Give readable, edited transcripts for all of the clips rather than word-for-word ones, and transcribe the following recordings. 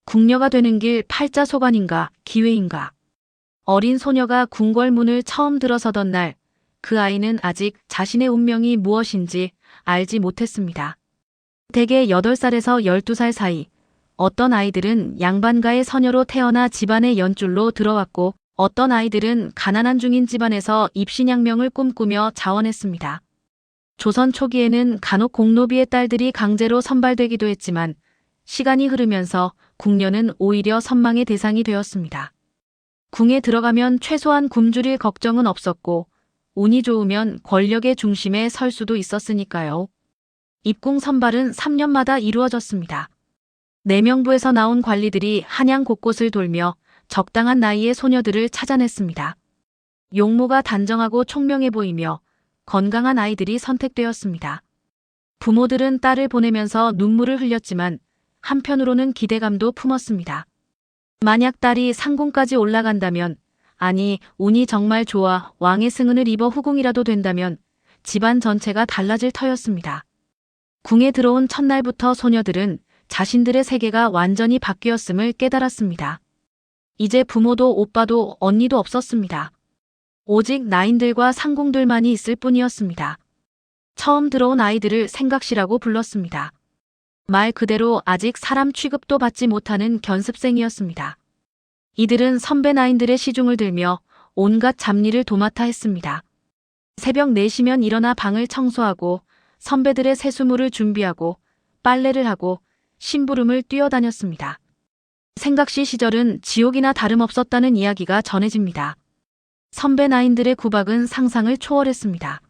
궁녀가 되는 길 팔자소관인가 기회인가. 어린 소녀가 궁궐문을 처음 들어서던 날, 그 아이는 아직 자신의 운명이 무엇인지 알지 못했습니다. 대개 8살에서 12살 사이, 어떤 아이들은 양반가의 서녀로 태어나 집안의 연줄로 들어왔고, 어떤 아이들은 가난한 중인 집안에서 입신양명을 꿈꾸며 자원했습니다. 조선 초기에는 간혹 공노비의 딸들이 강제로 선발되기도 했지만, 시간이 흐르면서 궁녀는 오히려 선망의 대상이 되었습니다. 궁에 들어가면 최소한 굶주릴 걱정은 없었고, 운이 좋으면 권력의 중심에 설 수도 있었으니까요. 입궁 선발은 3년마다 이루어졌습니다. 내명부에서 나온 관리들이 한양 곳곳을 돌며 적당한 나이의 소녀들을 찾아냈습니다. 용모가 단정하고 총명해 보이며 건강한 아이들이 선택되었습니다. 부모들은 딸을 보내면서 눈물을 흘렸지만 한편으로는 기대감도 품었습니다. 만약 딸이 상궁까지 올라간다면, 아니 운이 정말 좋아 왕의 승은을 입어 후궁이라도 된다면 집안 전체가 달라질 터였습니다. 궁에 들어온 첫날부터 소녀들은 자신들의 세계가 완전히 바뀌었음을 깨달았습니다. 이제 부모도 오빠도 언니도 없었습니다. 오직 나인들과 상궁들만이 있을 뿐이었습니다. 처음 들어온 아이들을 생각시라고 불렀습니다. 말 그대로 아직 사람 취급도 받지 못하는 견습생이었습니다. 이들은 선배 나인들의 시중을 들며 온갖 잡일을 도맡아 했습니다. 새벽 4시면 일어나 방을 청소하고 선배들의 세수물을 준비하고 빨래를 하고 심부름을 뛰어다녔습니다. 생각시 시절은 지옥이나 다름없었다는 이야기가 전해집니다. 선배 나인들의 구박은 상상을 초월했습니다.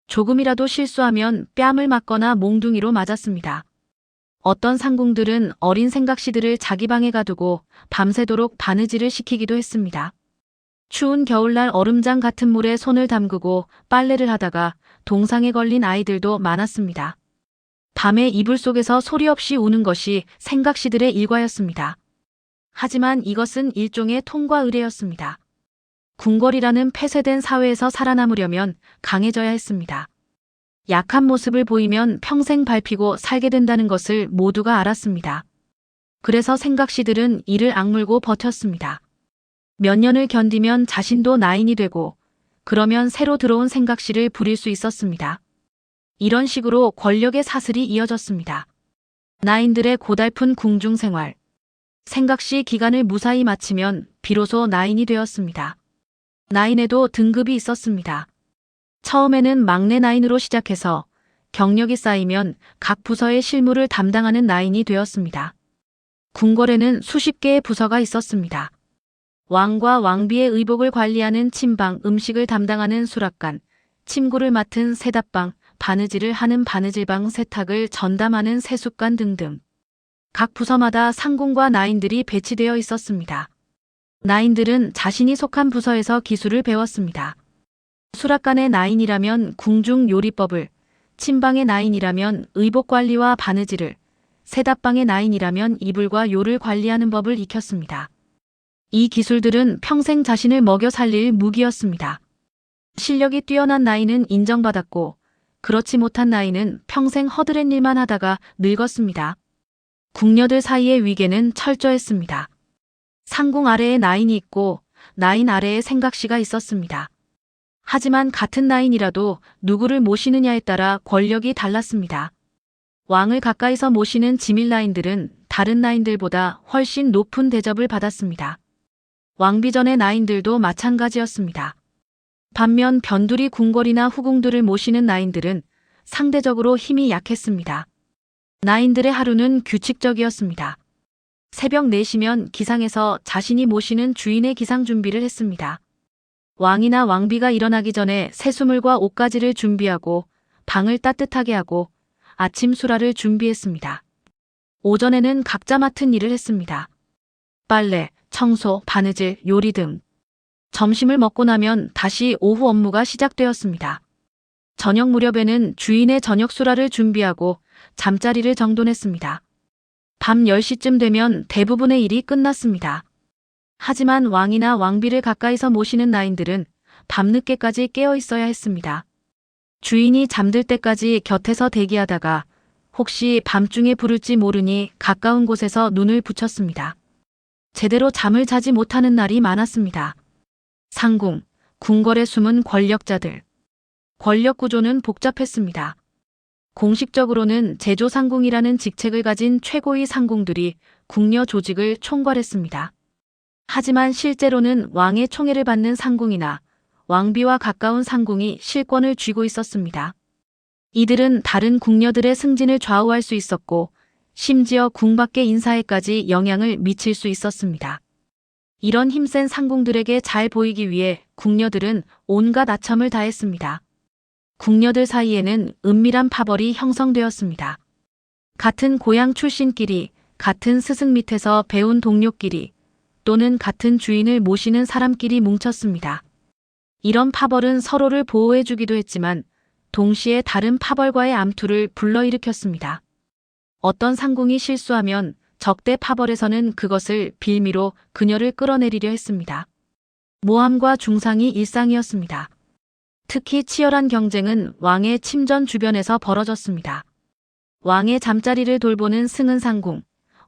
조금이라도 실수하면 뺨을 맞거나 몽둥이로 맞았습니다. 어떤 상궁들은 어린 생각시들을 자기 방에 가두고 밤새도록 바느질을 시키기도 했습니다. 추운 겨울날 얼음장 같은 물에 손을 담그고 빨래를 하다가 동상에 걸린 아이들도 많았습니다. 밤에 이불 속에서 소리 없이 우는 것이 생각시들의 일과였습니다. 하지만 이것은 일종의 통과 의례였습니다. 궁궐이라는 폐쇄된 사회에서 살아남으려면 강해져야 했습니다. 약한 모습을 보이면 평생 밟히고 살게 된다는 것을 모두가 알았습니다. 그래서 생각시들은 이를 악물고 버텼습니다. 몇 년을 견디면 자신도 나인이 되고, 그러면 새로 들어온 생각시를 부릴 수 있었습니다. 이런 식으로 권력의 사슬이 이어졌습니다. 나인들의 고달픈 궁중 생활. 생각시 기간을 무사히 마치면 비로소 나인이 되었습니다. 나인에도 등급이 있었습니다. 처음에는 막내 나인으로 시작해서 경력이 쌓이면 각 부서의 실무를 담당하는 나인이 되었습니다. 궁궐에는 수십 개의 부서가 있었습니다. 왕과 왕비의 의복을 관리하는 침방, 음식을 담당하는 수락관, 침구를 맡은 세답방, 바느질을 하는 바느질방, 세탁을 전담하는 세숫관 등등. 각 부서마다 상궁과 나인들이 배치되어 있었습니다. 나인들은 자신이 속한 부서에서 기술을 배웠습니다. 수락관의 나인이라면 궁중 요리법을, 침방의 나인이라면 의복 관리와 바느질을, 세답방의 나인이라면 이불과 요를 관리하는 법을 익혔습니다. 이 기술들은 평생 자신을 먹여 살릴 무기였습니다. 실력이 뛰어난 나인은 인정받았고, 그렇지 못한 나인은 평생 허드렛 일만 하다가 늙었습니다. 궁녀들 사이의 위계는 철저했습니다. 상궁 아래에 나인이 있고 나인 아래에 생각시가 있었습니다. 하지만 같은 나인이라도 누구를 모시느냐에 따라 권력이 달랐습니다. 왕을 가까이서 모시는 지밀 나인들은 다른 나인들보다 훨씬 높은 대접을 받았습니다. 왕비전의 나인들도 마찬가지였습니다. 반면 변두리 궁궐이나 후궁들을 모시는 나인들은 상대적으로 힘이 약했습니다. 나인들의 하루는 규칙적이었습니다. 새벽 4시면 기상해서 자신이 모시는 주인의 기상 준비를 했습니다. 왕이나 왕비가 일어나기 전에 세수물과 옷가지를 준비하고 방을 따뜻하게 하고 아침 수라를 준비했습니다. 오전에는 각자 맡은 일을 했습니다. 빨래, 청소, 바느질, 요리 등. 점심을 먹고 나면 다시 오후 업무가 시작되었습니다. 저녁 무렵에는 주인의 저녁 수라를 준비하고 잠자리를 정돈했습니다. 밤 10시쯤 되면 대부분의 일이 끝났습니다. 하지만 왕이나 왕비를 가까이서 모시는 나인들은 밤늦게까지 깨어 있어야 했습니다. 주인이 잠들 때까지 곁에서 대기하다가 혹시 밤중에 부를지 모르니 가까운 곳에서 눈을 붙였습니다. 제대로 잠을 자지 못하는 날이 많았습니다. 상궁, 궁궐에 숨은 권력자들. 권력 구조는 복잡했습니다. 공식적으로는 제조상궁이라는 직책을 가진 최고위 상궁들이 궁녀 조직을 총괄했습니다. 하지만 실제로는 왕의 총애를 받는 상궁이나 왕비와 가까운 상궁이 실권을 쥐고 있었습니다. 이들은 다른 궁녀들의 승진을 좌우할 수 있었고 심지어 궁 밖의 인사에까지 영향을 미칠 수 있었습니다. 이런 힘센 상궁들에게 잘 보이기 위해 궁녀들은 온갖 아첨을 다했습니다. 궁녀들 사이에는 은밀한 파벌이 형성되었습니다. 같은 고향 출신끼리, 같은 스승 밑에서 배운 동료끼리, 또는 같은 주인을 모시는 사람끼리 뭉쳤습니다. 이런 파벌은 서로를 보호해주기도 했지만 동시에 다른 파벌과의 암투를 불러일으켰습니다. 어떤 상궁이 실수하면 적대 파벌에서는 그것을 빌미로 그녀를 끌어내리려 했습니다. 모함과 중상이 일상이었습니다. 특히 치열한 경쟁은 왕의 침전 주변에서 벌어졌습니다. 왕의 잠자리를 돌보는 승은상궁,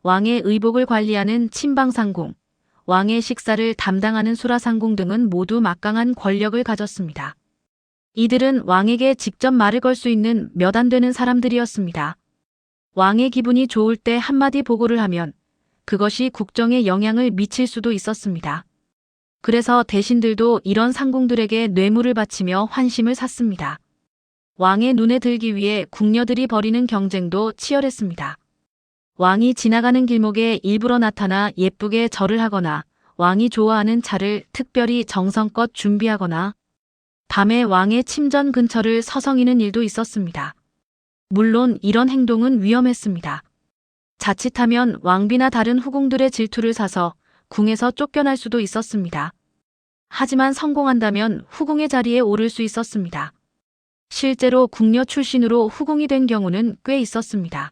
왕의 의복을 관리하는 침방상궁, 왕의 식사를 담당하는 수라상궁 등은 모두 막강한 권력을 가졌습니다. 이들은 왕에게 직접 말을 걸 수 있는 몇 안 되는 사람들이었습니다. 왕의 기분이 좋을 때 한마디 보고를 하면 그것이 국정에 영향을 미칠 수도 있었습니다. 그래서 대신들도 이런 상궁들에게 뇌물을 바치며 환심을 샀습니다. 왕의 눈에 들기 위해 궁녀들이 벌이는 경쟁도 치열했습니다. 왕이 지나가는 길목에 일부러 나타나 예쁘게 절을 하거나 왕이 좋아하는 차를 특별히 정성껏 준비하거나 밤에 왕의 침전 근처를 서성이는 일도 있었습니다. 물론 이런 행동은 위험했습니다. 자칫하면 왕비나 다른 후궁들의 질투를 사서 궁에서 쫓겨날 수도 있었습니다. 하지만 성공한다면 후궁의 자리에 오를 수 있었습니다. 실제로 궁녀 출신으로 후궁이 된 경우는 꽤 있었습니다.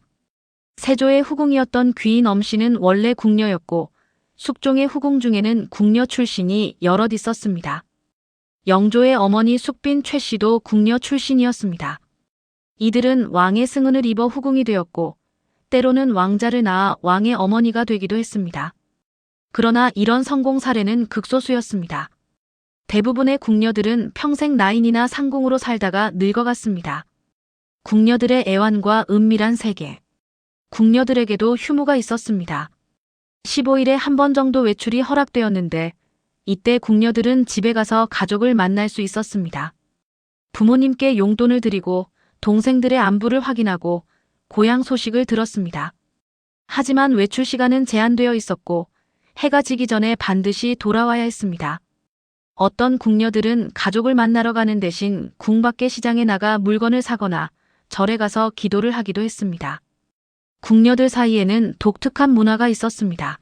세조의 후궁이었던 귀인 엄씨는 원래 궁녀였고 숙종의 후궁 중에는 궁녀 출신이 여럿 있었습니다. 영조의 어머니 숙빈 최씨도 궁녀 출신이었습니다. 이들은 왕의 승은을 입어 후궁이 되었고 때로는 왕자를 낳아 왕의 어머니가 되기도 했습니다. 그러나 이런 성공 사례는 극소수였습니다. 대부분의 궁녀들은 평생 나인이나 상궁으로 살다가 늙어갔습니다. 궁녀들의 애완과 은밀한 세계. 궁녀들에게도 휴무가 있었습니다. 15일에 한 번 정도 외출이 허락되었는데 이때 궁녀들은 집에 가서 가족을 만날 수 있었습니다. 부모님께 용돈을 드리고 동생들의 안부를 확인하고 고향 소식을 들었습니다. 하지만 외출 시간은 제한되어 있었고 해가 지기 전에 반드시 돌아와야 했습니다. 어떤 궁녀들은 가족을 만나러 가는 대신 궁 밖의 시장에 나가 물건을 사거나 절에 가서 기도를 하기도 했습니다. 궁녀들 사이에는 독특한 문화가 있었습니다.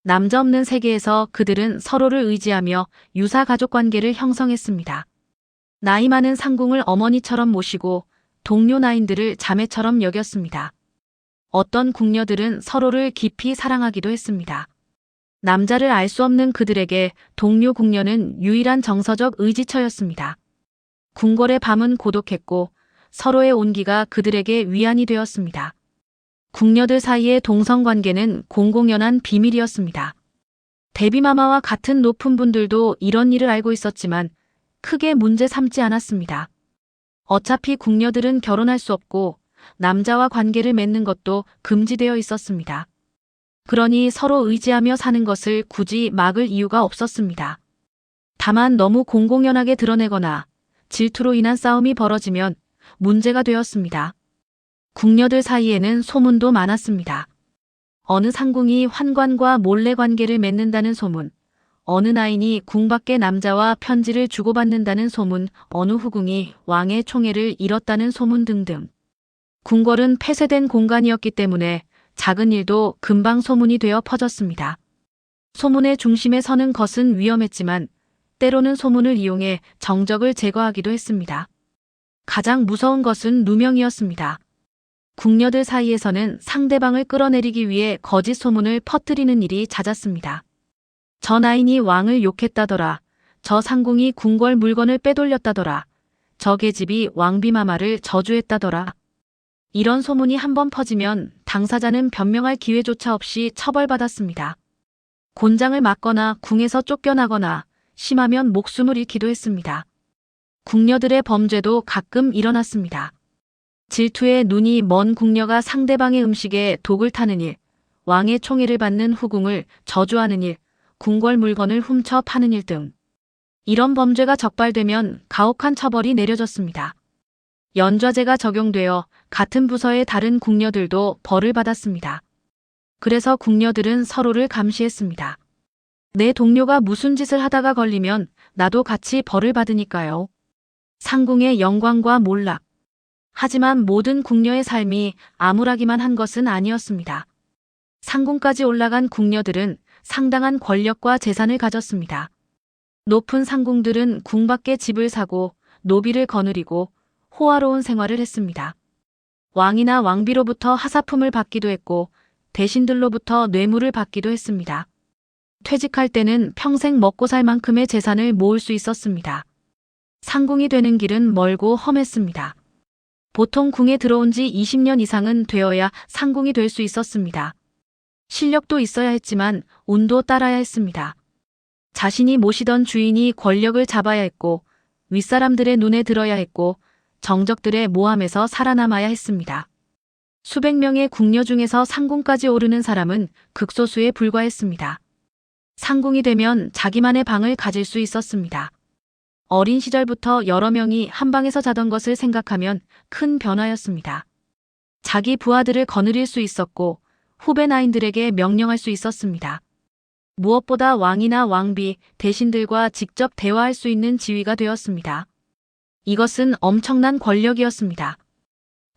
남자 없는 세계에서 그들은 서로를 의지하며 유사 가족 관계를 형성했습니다. 나이 많은 상궁을 어머니처럼 모시고 동료 나인들을 자매처럼 여겼습니다. 어떤 궁녀들은 서로를 깊이 사랑하기도 했습니다. 남자를 알 수 없는 그들에게 동료 궁녀는 유일한 정서적 의지처였습니다. 궁궐의 밤은 고독했고 서로의 온기가 그들에게 위안이 되었습니다. 궁녀들 사이의 동성관계는 공공연한 비밀이었습니다. 대비마마와 같은 높은 분들도 이런 일을 알고 있었지만 크게 문제 삼지 않았습니다. 어차피 궁녀들은 결혼할 수 없고 남자와 관계를 맺는 것도 금지되어 있었습니다. 그러니 서로 의지하며 사는 것을 굳이 막을 이유가 없었습니다. 다만 너무 공공연하게 드러내거나 질투로 인한 싸움이 벌어지면 문제가 되었습니다. 궁녀들 사이에는 소문도 많았습니다. 어느 상궁이 환관과 몰래 관계를 맺는다는 소문, 어느 나인이 궁 밖의 남자와 편지를 주고받는다는 소문, 어느 후궁이 왕의 총애를 잃었다는 소문 등등. 궁궐은 폐쇄된 공간이었기 때문에 작은 일도 금방 소문이 되어 퍼졌습니다. 소문의 중심에 서는 것은 위험했지만 때로는 소문을 이용해 정적을 제거하기도 했습니다. 가장 무서운 것은 누명이었습니다. 궁녀들 사이에서는 상대방을 끌어내리기 위해 거짓 소문을 퍼뜨리는 일이 잦았습니다. 저 나인이 왕을 욕했다더라. 저 상궁이 궁궐 물건을 빼돌렸다더라. 저 계집이 왕비마마를 저주했다더라. 이런 소문이 한번 퍼지면 당사자는 변명할 기회조차 없이 처벌받았습니다. 곤장을 맞거나 궁에서 쫓겨나거나 심하면 목숨을 잃기도 했습니다. 궁녀들의 범죄도 가끔 일어났습니다. 질투에 눈이 먼 궁녀가 상대방의 음식에 독을 타는 일, 왕의 총애를 받는 후궁을 저주하는 일, 궁궐 물건을 훔쳐 파는 일 등. 이런 범죄가 적발되면 가혹한 처벌이 내려졌습니다. 연좌제가 적용되어 같은 부서의 다른 궁녀들도 벌을 받았습니다. 그래서 궁녀들은 서로를 감시했습니다. 내 동료가 무슨 짓을 하다가 걸리면 나도 같이 벌을 받으니까요. 상궁의 영광과 몰락. 하지만 모든 궁녀의 삶이 암울하기만 한 것은 아니었습니다. 상궁까지 올라간 궁녀들은 상당한 권력과 재산을 가졌습니다. 높은 상궁들은 궁 밖에 집을 사고 노비를 거느리고 호화로운 생활을 했습니다. 왕이나 왕비로부터 하사품을 받기도 했고 대신들로부터 뇌물을 받기도 했습니다. 퇴직할 때는 평생 먹고 살 만큼의 재산을 모을 수 있었습니다. 상궁이 되는 길은 멀고 험했습니다. 보통 궁에 들어온 지 20년 이상은 되어야 상궁이 될 수 있었습니다. 실력도 있어야 했지만 운도 따라야 했습니다. 자신이 모시던 주인이 권력을 잡아야 했고 윗사람들의 눈에 들어야 했고 정적들의 모함에서 살아남아야 했습니다. 수백 명의 궁녀 중에서 상궁까지 오르는 사람은 극소수에 불과했습니다. 상궁이 되면 자기만의 방을 가질 수 있었습니다. 어린 시절부터 여러 명이 한 방에서 자던 것을 생각하면 큰 변화였습니다. 자기 부하들을 거느릴 수 있었고 후배 나인들에게 명령할 수 있었습니다. 무엇보다 왕이나 왕비, 대신들과 직접 대화할 수 있는 지위가 되었습니다. 이것은 엄청난 권력이었습니다.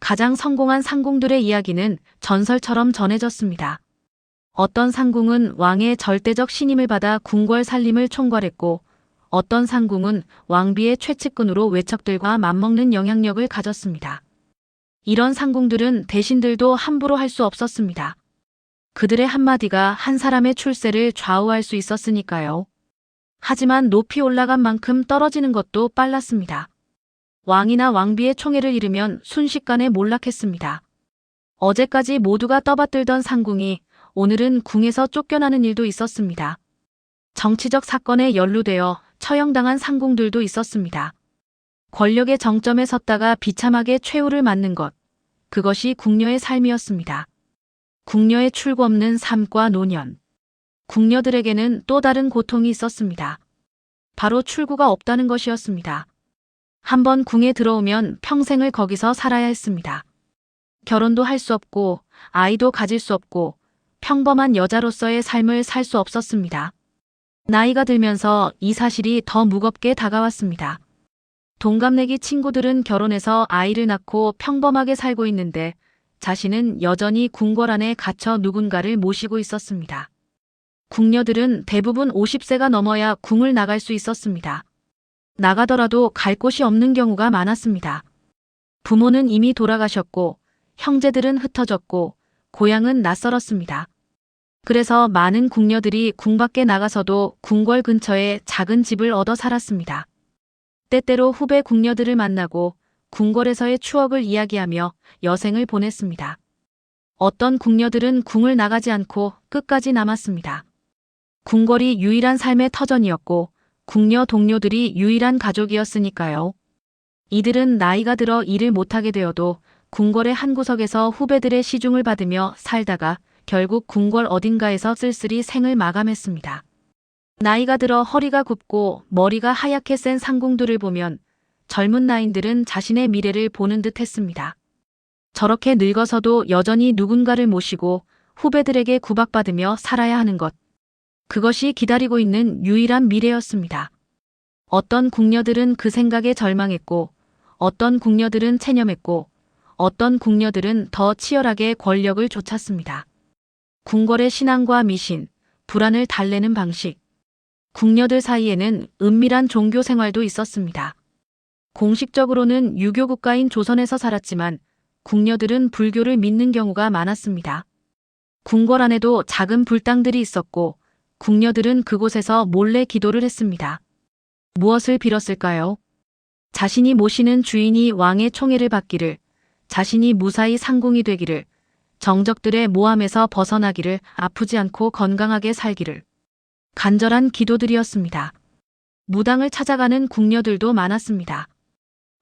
가장 성공한 상궁들의 이야기는 전설처럼 전해졌습니다. 어떤 상궁은 왕의 절대적 신임을 받아 궁궐 살림을 총괄했고 어떤 상궁은 왕비의 최측근으로 외척들과 맞먹는 영향력을 가졌습니다. 이런 상궁들은 대신들도 함부로 할 수 없었습니다. 그들의 한마디가 한 사람의 출세를 좌우할 수 있었으니까요. 하지만 높이 올라간 만큼 떨어지는 것도 빨랐습니다. 왕이나 왕비의 총애를 잃으면 순식간에 몰락했습니다. 어제까지 모두가 떠받들던 상궁이 오늘은 궁에서 쫓겨나는 일도 있었습니다. 정치적 사건에 연루되어 처형당한 상궁들도 있었습니다. 권력의 정점에 섰다가 비참하게 최후를 맞는 것, 그것이 궁녀의 삶이었습니다. 궁녀의 출구 없는 삶과 노년. 궁녀들에게는 또 다른 고통이 있었습니다. 바로 출구가 없다는 것이었습니다. 한번 궁에 들어오면 평생을 거기서 살아야 했습니다. 결혼도 할 수 없고 아이도 가질 수 없고 평범한 여자로서의 삶을 살 수 없었습니다. 나이가 들면서 이 사실이 더 무겁게 다가왔습니다. 동갑내기 친구들은 결혼해서 아이를 낳고 평범하게 살고 있는데 자신은 여전히 궁궐 안에 갇혀 누군가를 모시고 있었습니다. 궁녀들은 대부분 50세가 넘어야 궁을 나갈 수 있었습니다. 나가더라도 갈 곳이 없는 경우가 많았습니다. 부모는 이미 돌아가셨고 형제들은 흩어졌고 고향은 낯설었습니다. 그래서 많은 궁녀들이 궁 밖에 나가서도 궁궐 근처에 작은 집을 얻어 살았습니다. 때때로 후배 궁녀들을 만나고 궁궐에서의 추억을 이야기하며 여생을 보냈습니다. 어떤 궁녀들은 궁을 나가지 않고 끝까지 남았습니다. 궁궐이 유일한 삶의 터전이었고 궁녀 동료들이 유일한 가족이었으니까요. 이들은 나이가 들어 일을 못하게 되어도 궁궐의 한 구석에서 후배들의 시중을 받으며 살다가 결국 궁궐 어딘가에서 쓸쓸히 생을 마감했습니다. 나이가 들어 허리가 굽고 머리가 하얗게 센 상궁들을 보면 젊은 나인들은 자신의 미래를 보는 듯 했습니다. 저렇게 늙어서도 여전히 누군가를 모시고 후배들에게 구박받으며 살아야 하는 것. 그것이 기다리고 있는 유일한 미래였습니다. 어떤 궁녀들은 그 생각에 절망했고 어떤 궁녀들은 체념했고 어떤 궁녀들은 더 치열하게 권력을 쫓았습니다. 궁궐의 신앙과 미신, 불안을 달래는 방식. 궁녀들 사이에는 은밀한 종교 생활도 있었습니다. 공식적으로는 유교 국가인 조선에서 살았지만 궁녀들은 불교를 믿는 경우가 많았습니다. 궁궐 안에도 작은 불당들이 있었고 궁녀들은 그곳에서 몰래 기도를 했습니다. 무엇을 빌었을까요? 자신이 모시는 주인이 왕의 총애를 받기를, 자신이 무사히 상궁이 되기를, 정적들의 모함에서 벗어나기를, 아프지 않고 건강하게 살기를. 간절한 기도들이었습니다. 무당을 찾아가는 궁녀들도 많았습니다.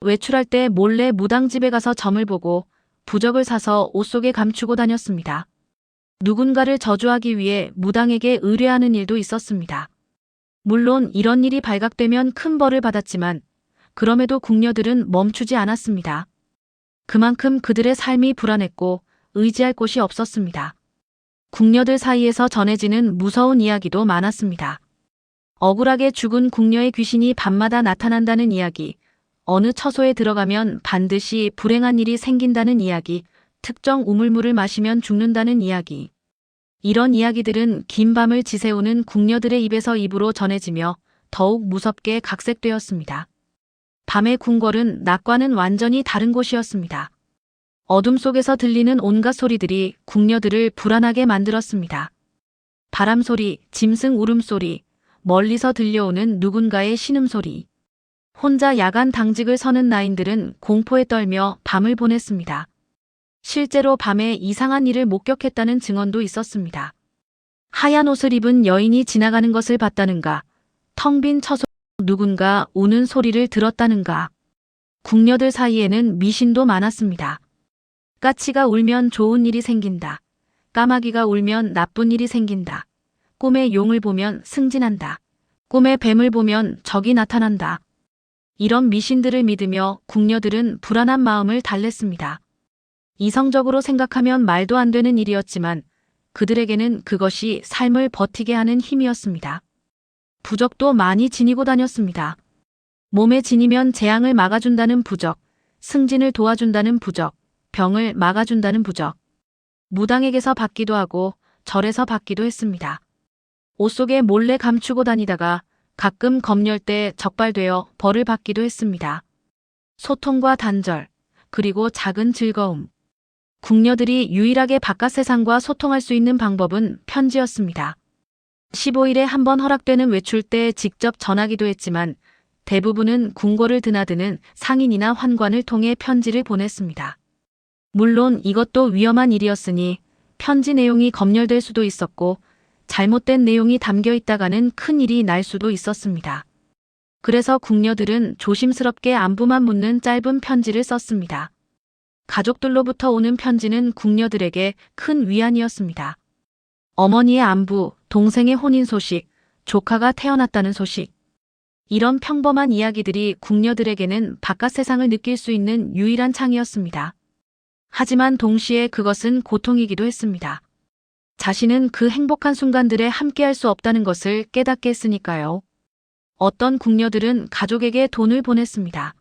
외출할 때 몰래 무당집에 가서 점을 보고 부적을 사서 옷 속에 감추고 다녔습니다. 누군가를 저주하기 위해 무당에게 의뢰하는 일도 있었습니다. 물론 이런 일이 발각되면 큰 벌을 받았지만 그럼에도 궁녀들은 멈추지 않았습니다. 그만큼 그들의 삶이 불안했고 의지할 곳이 없었습니다. 궁녀들 사이에서 전해지는 무서운 이야기도 많았습니다. 억울하게 죽은 궁녀의 귀신이 밤마다 나타난다는 이야기, 어느 처소에 들어가면 반드시 불행한 일이 생긴다는 이야기, 특정 우물물을 마시면 죽는다는 이야기. 이런 이야기들은 긴 밤을 지새우는 궁녀들의 입에서 입으로 전해지며 더욱 무섭게 각색되었습니다. 밤의 궁궐은 낮과는 완전히 다른 곳이었습니다. 어둠 속에서 들리는 온갖 소리들이 궁녀들을 불안하게 만들었습니다. 바람소리, 짐승 울음소리, 멀리서 들려오는 누군가의 신음소리. 혼자 야간 당직을 서는 나인들은 공포에 떨며 밤을 보냈습니다. 실제로 밤에 이상한 일을 목격했다는 증언도 있었습니다. 하얀 옷을 입은 여인이 지나가는 것을 봤다는가, 텅 빈 처소 누군가 우는 소리를 들었다는가. 궁녀들 사이에는 미신도 많았습니다. 까치가 울면 좋은 일이 생긴다. 까마귀가 울면 나쁜 일이 생긴다. 꿈에 용을 보면 승진한다. 꿈에 뱀을 보면 적이 나타난다. 이런 미신들을 믿으며 궁녀들은 불안한 마음을 달랬습니다. 이성적으로 생각하면 말도 안 되는 일이었지만 그들에게는 그것이 삶을 버티게 하는 힘이었습니다. 부적도 많이 지니고 다녔습니다. 몸에 지니면 재앙을 막아준다는 부적, 승진을 도와준다는 부적, 병을 막아준다는 부적. 무당에게서 받기도 하고 절에서 받기도 했습니다. 옷 속에 몰래 감추고 다니다가 가끔 검열 때 적발되어 벌을 받기도 했습니다. 소통과 단절, 그리고 작은 즐거움. 궁녀들이 유일하게 바깥 세상과 소통할 수 있는 방법은 편지였습니다. 15일에 한 번 허락되는 외출 때 직접 전하기도 했지만 대부분은 궁궐을 드나드는 상인이나 환관을 통해 편지를 보냈습니다. 물론 이것도 위험한 일이었으니 편지 내용이 검열될 수도 있었고 잘못된 내용이 담겨 있다가는 큰 일이 날 수도 있었습니다. 그래서 궁녀들은 조심스럽게 안부만 묻는 짧은 편지를 썼습니다. 가족들로부터 오는 편지는 궁녀들에게 큰 위안이었습니다. 어머니의 안부, 동생의 혼인 소식, 조카가 태어났다는 소식. 이런 평범한 이야기들이 궁녀들에게는 바깥 세상을 느낄 수 있는 유일한 창이었습니다. 하지만 동시에 그것은 고통이기도 했습니다. 자신은 그 행복한 순간들에 함께할 수 없다는 것을 깨닫게 했으니까요. 어떤 궁녀들은 가족에게 돈을 보냈습니다.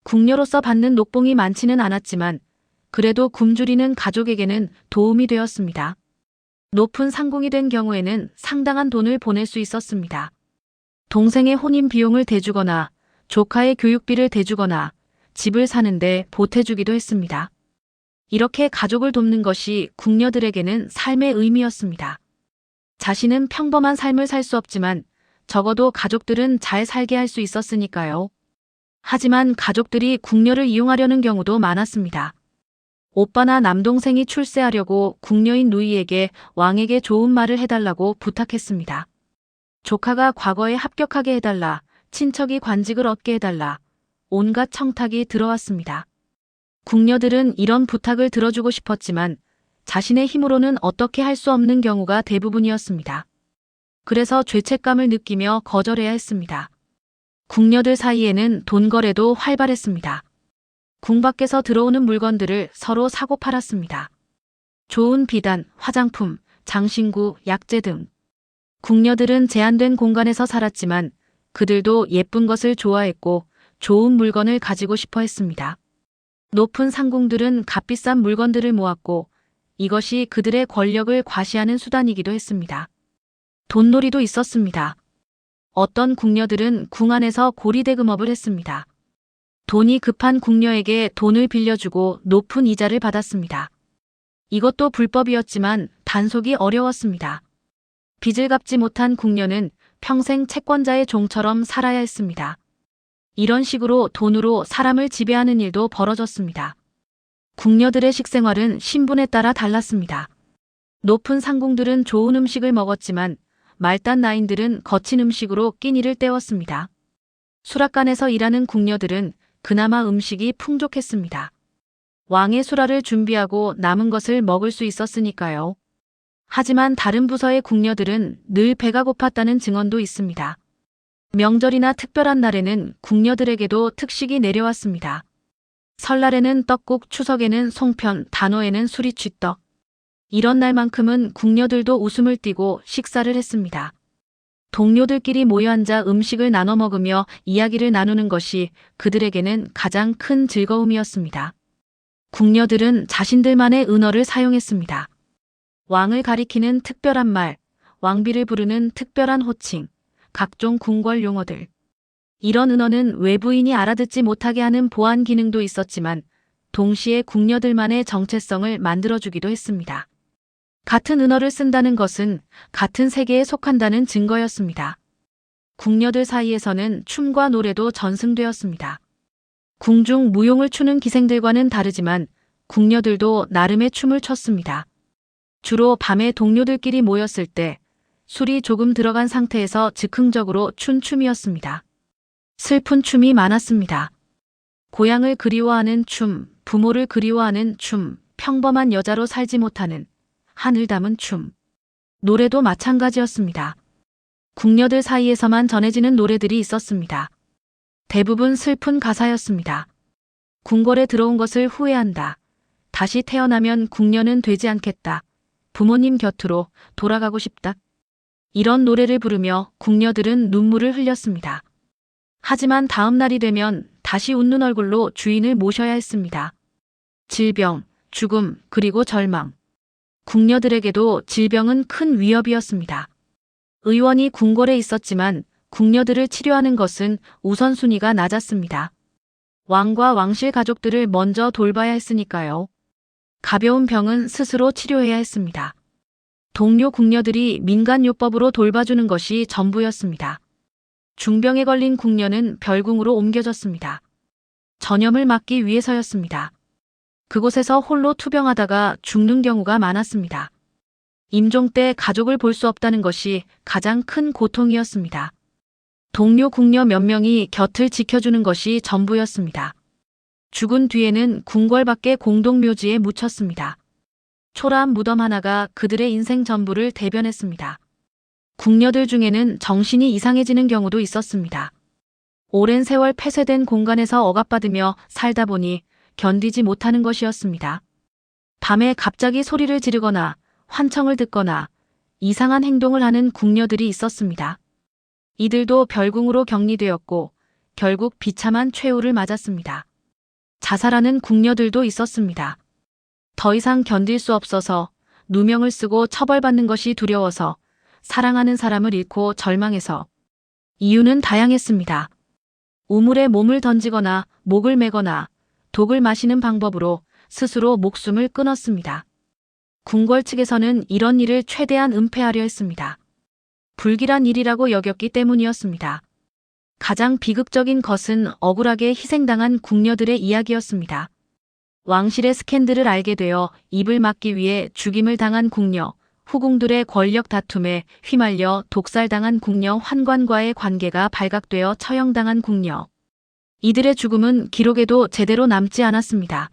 궁녀로서 받는 녹봉이 많지는 않았지만 그래도 굶주리는 가족에게는 도움이 되었습니다. 높은 상궁이 된 경우에는 상당한 돈을 보낼 수 있었습니다. 동생의 혼인 비용을 대주거나 조카의 교육비를 대주거나 집을 사는데 보태주기도 했습니다. 이렇게 가족을 돕는 것이 궁녀들에게는 삶의 의미였습니다. 자신은 평범한 삶을 살 수 없지만 적어도 가족들은 잘 살게 할 수 있었으니까요. 하지만 가족들이 궁녀를 이용하려는 경우도 많았습니다. 오빠나 남동생이 출세하려고 궁녀인 누이에게 왕에게 좋은 말을 해달라고 부탁했습니다. 조카가 과거에 합격하게 해달라, 친척이 관직을 얻게 해달라, 온갖 청탁이 들어왔습니다. 궁녀들은 이런 부탁을 들어주고 싶었지만 자신의 힘으로는 어떻게 할 수 없는 경우가 대부분이었습니다. 그래서 죄책감을 느끼며 거절해야 했습니다. 궁녀들 사이에는 돈 거래도 활발했습니다. 궁 밖에서 들어오는 물건들을 서로 사고 팔았습니다. 좋은 비단, 화장품, 장신구, 약재 등. 궁녀들은 제한된 공간에서 살았지만 그들도 예쁜 것을 좋아했고 좋은 물건을 가지고 싶어 했습니다. 높은 상궁들은 값비싼 물건들을 모았고 이것이 그들의 권력을 과시하는 수단이기도 했습니다. 돈놀이도 있었습니다. 어떤 궁녀들은 궁 안에서 고리대금업을 했습니다. 돈이 급한 궁녀에게 돈을 빌려주고 높은 이자를 받았습니다. 이것도 불법이었지만 단속이 어려웠습니다. 빚을 갚지 못한 궁녀는 평생 채권자의 종처럼 살아야 했습니다. 이런 식으로 돈으로 사람을 지배하는 일도 벌어졌습니다. 궁녀들의 식생활은 신분에 따라 달랐습니다. 높은 상궁들은 좋은 음식을 먹었지만 말단 나인들은 거친 음식으로 끼니를 때웠습니다. 수락관에서 일하는 궁녀들은 그나마 음식이 풍족했습니다. 왕의 수라를 준비하고 남은 것을 먹을 수 있었으니까요. 하지만 다른 부서의 궁녀들은 늘 배가 고팠다는 증언도 있습니다. 명절이나 특별한 날에는 궁녀들에게도 특식이 내려왔습니다. 설날에는 떡국, 추석에는 송편, 단오에는 수리취떡. 이런 날만큼은 궁녀들도 웃음을 띠고 식사를 했습니다. 동료들끼리 모여 앉아 음식을 나눠 먹으며 이야기를 나누는 것이 그들에게는 가장 큰 즐거움이었습니다. 궁녀들은 자신들만의 은어를 사용했습니다. 왕을 가리키는 특별한 말, 왕비를 부르는 특별한 호칭, 각종 궁궐 용어들. 이런 은어는 외부인이 알아듣지 못하게 하는 보안 기능도 있었지만 동시에 궁녀들만의 정체성을 만들어주기도 했습니다. 같은 은어를 쓴다는 것은 같은 세계에 속한다는 증거였습니다. 궁녀들 사이에서는 춤과 노래도 전승되었습니다. 궁중 무용을 추는 기생들과는 다르지만 궁녀들도 나름의 춤을 췄습니다. 주로 밤에 동료들끼리 모였을 때 술이 조금 들어간 상태에서 즉흥적으로 춘 춤이었습니다. 슬픈 춤이 많았습니다. 고향을 그리워하는 춤, 부모를 그리워하는 춤, 평범한 여자로 살지 못하는 하늘 담은 춤. 노래도 마찬가지였습니다. 궁녀들 사이에서만 전해지는 노래들이 있었습니다. 대부분 슬픈 가사였습니다. 궁궐에 들어온 것을 후회한다. 다시 태어나면 궁녀는 되지 않겠다. 부모님 곁으로 돌아가고 싶다. 이런 노래를 부르며 궁녀들은 눈물을 흘렸습니다. 하지만 다음 날이 되면 다시 웃는 얼굴로 주인을 모셔야 했습니다. 질병, 죽음, 그리고 절망. 궁녀들에게도 질병은 큰 위협이었습니다. 의원이 궁궐에 있었지만 궁녀들을 치료하는 것은 우선순위가 낮았습니다. 왕과 왕실 가족들을 먼저 돌봐야 했으니까요. 가벼운 병은 스스로 치료해야 했습니다. 동료 궁녀들이 민간요법으로 돌봐주는 것이 전부였습니다. 중병에 걸린 궁녀는 별궁으로 옮겨졌습니다. 전염을 막기 위해서였습니다. 그곳에서 홀로 투병하다가 죽는 경우가 많았습니다. 임종 때 가족을 볼 수 없다는 것이 가장 큰 고통이었습니다. 동료 궁녀 몇 명이 곁을 지켜주는 것이 전부였습니다. 죽은 뒤에는 궁궐 밖의 공동묘지에 묻혔습니다. 초라한 무덤 하나가 그들의 인생 전부를 대변했습니다. 궁녀들 중에는 정신이 이상해지는 경우도 있었습니다. 오랜 세월 폐쇄된 공간에서 억압받으며 살다 보니 견디지 못하는 것이었습니다. 밤에 갑자기 소리를 지르거나 환청을 듣거나 이상한 행동을 하는 궁녀들이 있었습니다. 이들도 별궁으로 격리되었고 결국 비참한 최후를 맞았습니다. 자살하는 궁녀들도 있었습니다. 더 이상 견딜 수 없어서 누명을 쓰고 처벌받는 것이 두려워서 사랑하는 사람을 잃고 절망해서. 이유는 다양했습니다. 우물에 몸을 던지거나 목을 매거나 독을 마시는 방법으로 스스로 목숨을 끊었습니다. 궁궐 측에서는 이런 일을 최대한 은폐하려 했습니다. 불길한 일이라고 여겼기 때문이었습니다. 가장 비극적인 것은 억울하게 희생당한 궁녀들의 이야기였습니다. 왕실의 스캔들을 알게 되어 입을 막기 위해 죽임을 당한 궁녀, 후궁들의 권력 다툼에 휘말려 독살당한 궁녀 환관과의 관계가 발각되어 처형당한 궁녀. 이들의 죽음은 기록에도 제대로 남지 않았습니다.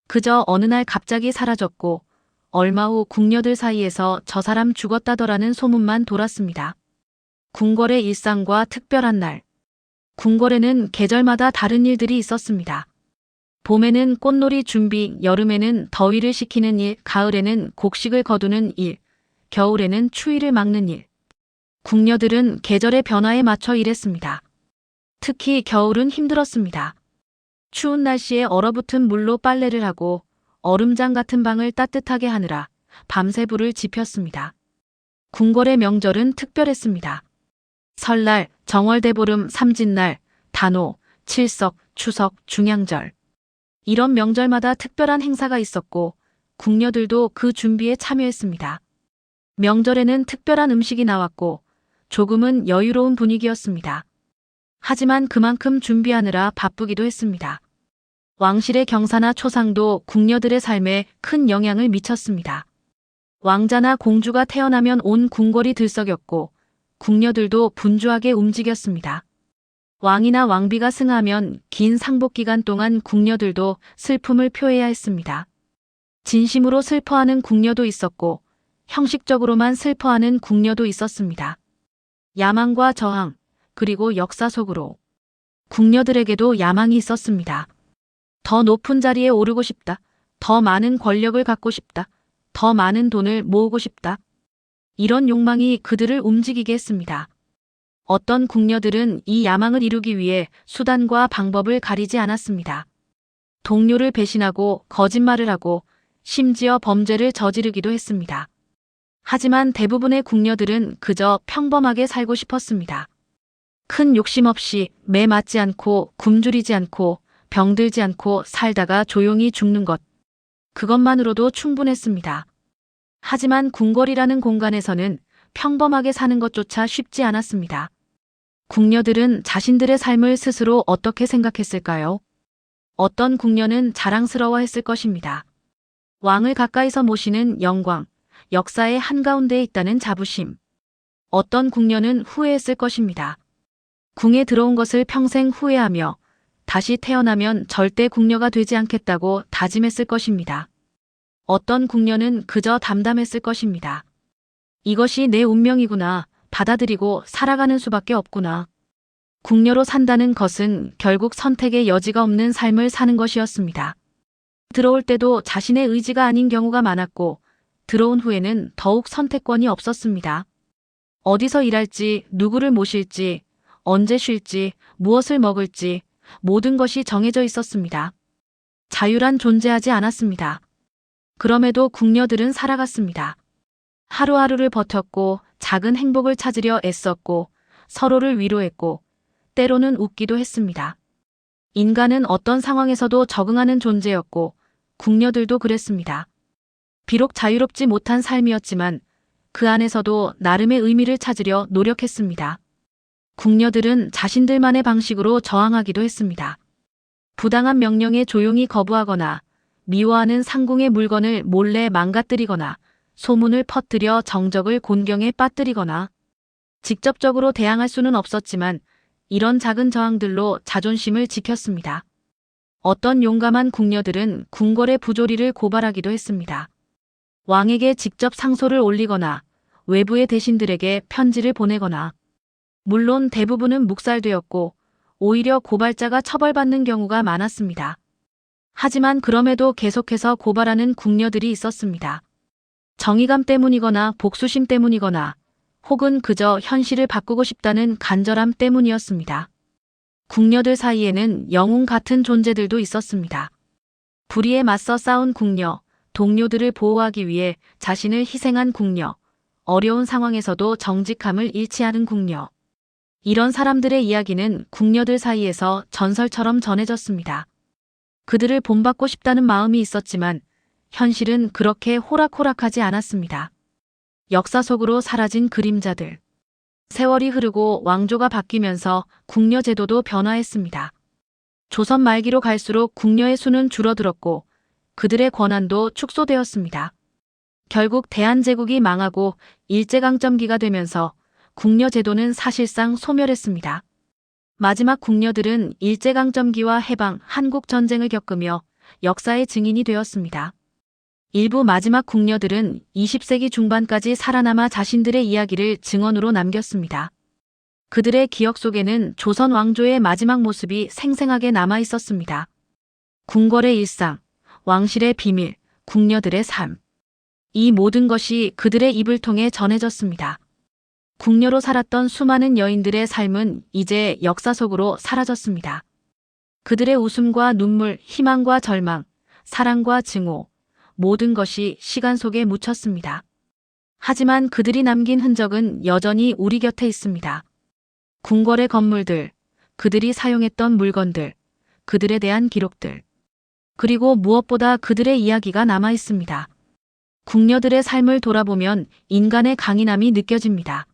그저 어느 날 갑자기 사라졌고 얼마 후 궁녀들 사이에서 저 사람 죽었다더라는 소문만 돌았습니다. 궁궐의 일상과 특별한 날. 궁궐에는 계절마다 다른 일들이 있었습니다. 봄에는 꽃놀이 준비, 여름에는 더위를 식히는 일, 가을에는 곡식을 거두는 일, 겨울에는 추위를 막는 일. 궁녀들은 계절의 변화에 맞춰 일했습니다. 특히 겨울은 힘들었습니다. 추운 날씨에 얼어붙은 물로 빨래를 하고 얼음장 같은 방을 따뜻하게 하느라 밤새 불을 지폈습니다. 궁궐의 명절은 특별했습니다. 설날, 정월대보름, 삼진날, 단오, 칠석, 추석, 중양절. 이런 명절마다 특별한 행사가 있었고 궁녀들도 그 준비에 참여했습니다. 명절에는 특별한 음식이 나왔고 조금은 여유로운 분위기였습니다. 하지만 그만큼 준비하느라 바쁘기도 했습니다. 왕실의 경사나 초상도 궁녀들의 삶에 큰 영향을 미쳤습니다. 왕자나 공주가 태어나면 온 궁궐이 들썩였고 궁녀들도 분주하게 움직였습니다. 왕이나 왕비가 승하면 긴 상복 기간 동안 궁녀들도 슬픔을 표해야 했습니다. 진심으로 슬퍼하는 궁녀도 있었고 형식적으로만 슬퍼하는 궁녀도 있었습니다. 야망과 저항, 그리고 역사 속으로 궁녀들에게도 야망이 있었습니다. 더 높은 자리에 오르고 싶다. 더 많은 권력을 갖고 싶다. 더 많은 돈을 모으고 싶다. 이런 욕망이 그들을 움직이게 했습니다. 어떤 궁녀들은 이 야망을 이루기 위해 수단과 방법을 가리지 않았습니다. 동료를 배신하고 거짓말을 하고 심지어 범죄를 저지르기도 했습니다. 하지만 대부분의 궁녀들은 그저 평범하게 살고 싶었습니다. 큰 욕심 없이 매 맞지 않고 굶주리지 않고 병들지 않고 살다가 조용히 죽는 것. 그것만으로도 충분했습니다. 하지만 궁궐이라는 공간에서는 평범하게 사는 것조차 쉽지 않았습니다. 궁녀들은 자신들의 삶을 스스로 어떻게 생각했을까요? 어떤 궁녀는 자랑스러워했을 것입니다. 왕을 가까이서 모시는 영광, 역사의 한가운데에 있다는 자부심. 어떤 궁녀는 후회했을 것입니다. 궁에 들어온 것을 평생 후회하며 다시 태어나면 절대 궁녀가 되지 않겠다고 다짐했을 것입니다. 어떤 궁녀는 그저 담담했을 것입니다. 이것이 내 운명이구나. 받아들이고 살아가는 수밖에 없구나. 궁녀로 산다는 것은 결국 선택의 여지가 없는 삶을 사는 것이었습니다. 들어올 때도 자신의 의지가 아닌 경우가 많았고 들어온 후에는 더욱 선택권이 없었습니다. 어디서 일할지, 누구를 모실지, 언제 쉴지, 무엇을 먹을지 모든 것이 정해져 있었습니다. 자유란 존재하지 않았습니다. 그럼에도 궁녀들은 살아갔습니다. 하루하루를 버텼고 작은 행복을 찾으려 애썼고 서로를 위로했고 때로는 웃기도 했습니다. 인간은 어떤 상황에서도 적응하는 존재였고 궁녀들도 그랬습니다. 비록 자유롭지 못한 삶이었지만 그 안에서도 나름의 의미를 찾으려 노력했습니다. 궁녀들은 자신들만의 방식으로 저항하기도 했습니다. 부당한 명령에 조용히 거부하거나 미워하는 상궁의 물건을 몰래 망가뜨리거나 소문을 퍼뜨려 정적을 곤경에 빠뜨리거나 직접적으로 대항할 수는 없었지만 이런 작은 저항들로 자존심을 지켰습니다. 어떤 용감한 궁녀들은 궁궐의 부조리를 고발하기도 했습니다. 왕에게 직접 상소를 올리거나 외부의 대신들에게 편지를 보내거나 물론 대부분은 묵살되었고 오히려 고발자가 처벌받는 경우가 많았습니다. 하지만 그럼에도 계속해서 고발하는 궁녀들이 있었습니다. 정의감 때문이거나 복수심 때문이거나 혹은 그저 현실을 바꾸고 싶다는 간절함 때문이었습니다. 궁녀들 사이에는 영웅 같은 존재들도 있었습니다. 불의에 맞서 싸운 궁녀, 동료들을 보호하기 위해 자신을 희생한 궁녀, 어려운 상황에서도 정직함을 잃지 않은 궁녀. 이런 사람들의 이야기는 궁녀들 사이에서 전설처럼 전해졌습니다. 그들을 본받고 싶다는 마음이 있었지만 현실은 그렇게 호락호락하지 않았습니다. 역사 속으로 사라진 그림자들. 세월이 흐르고 왕조가 바뀌면서 궁녀 제도도 변화했습니다. 조선 말기로 갈수록 궁녀의 수는 줄어들었고 그들의 권한도 축소되었습니다. 결국 대한제국이 망하고 일제강점기가 되면서 궁녀 제도는 사실상 소멸했습니다. 마지막 궁녀들은 일제강점기와 해방, 한국전쟁을 겪으며 역사의 증인이 되었습니다. 일부 마지막 궁녀들은 20세기 중반까지 살아남아 자신들의 이야기를 증언으로 남겼습니다. 그들의 기억 속에는 조선 왕조의 마지막 모습이 생생하게 남아 있었습니다. 궁궐의 일상, 왕실의 비밀, 궁녀들의 삶. 이 모든 것이 그들의 입을 통해 전해졌습니다. 궁녀로 살았던 수많은 여인들의 삶은 이제 역사 속으로 사라졌습니다. 그들의 웃음과 눈물, 희망과 절망, 사랑과 증오, 모든 것이 시간 속에 묻혔습니다. 하지만 그들이 남긴 흔적은 여전히 우리 곁에 있습니다. 궁궐의 건물들, 그들이 사용했던 물건들, 그들에 대한 기록들, 그리고 무엇보다 그들의 이야기가 남아 있습니다. 궁녀들의 삶을 돌아보면 인간의 강인함이 느껴집니다.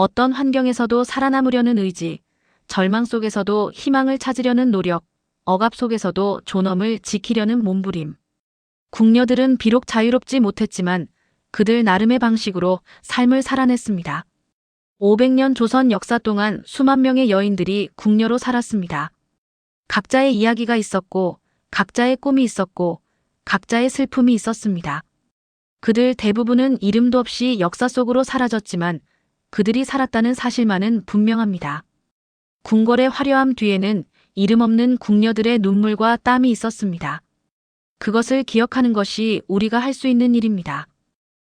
어떤 환경에서도 살아남으려는 의지, 절망 속에서도 희망을 찾으려는 노력, 억압 속에서도 존엄을 지키려는 몸부림. 궁녀들은 비록 자유롭지 못했지만 그들 나름의 방식으로 삶을 살아냈습니다. 500년 조선 역사 동안 수만 명의 여인들이 궁녀로 살았습니다. 각자의 이야기가 있었고, 각자의 꿈이 있었고, 각자의 슬픔이 있었습니다. 그들 대부분은 이름도 없이 역사 속으로 사라졌지만 그들이 살았다는 사실만은 분명합니다. 궁궐의 화려함 뒤에는 이름 없는 궁녀들의 눈물과 땀이 있었습니다. 그것을 기억하는 것이 우리가 할 수 있는 일입니다.